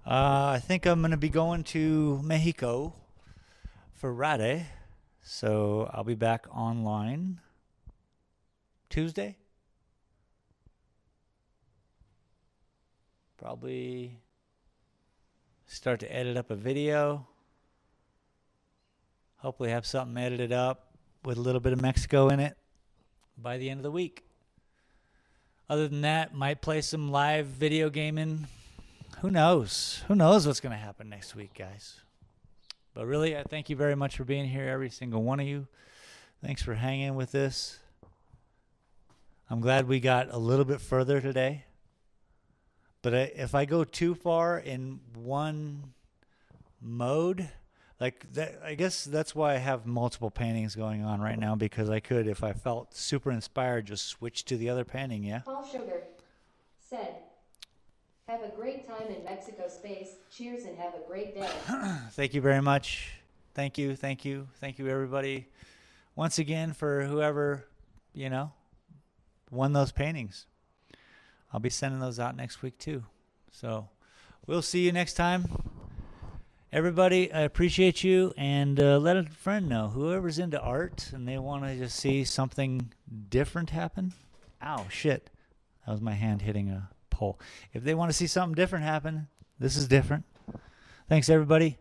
I think I'm going to be going to Mexico for Rade. So I'll be back online Tuesday. Probably start to edit up a video. Hopefully have something edited up with a little bit of Mexico in it by the end of the week. Other than that, might play some live video gaming. Who knows? Who knows what's going to happen next week, guys? But really, I thank you very much for being here, every single one of you. Thanks for hanging with this. I'm glad we got a little bit further today. But if I go too far in one mode. Like that, I guess that's why I have multiple paintings going on right now, because I could, if I felt super inspired, just switch to the other painting. Yeah. Paul Sugar said, have a great time in Mexico space. Cheers and have a great day. Thank you very much. Thank you, everybody. Once again, for whoever, won those paintings. I'll be sending those out next week too. So we'll see you next time. Everybody, I appreciate you, and let a friend know. Whoever's into art and they want to just see something different happen. Ow, shit. That was my hand hitting a pole. If they want to see something different happen, this is different. Thanks, everybody.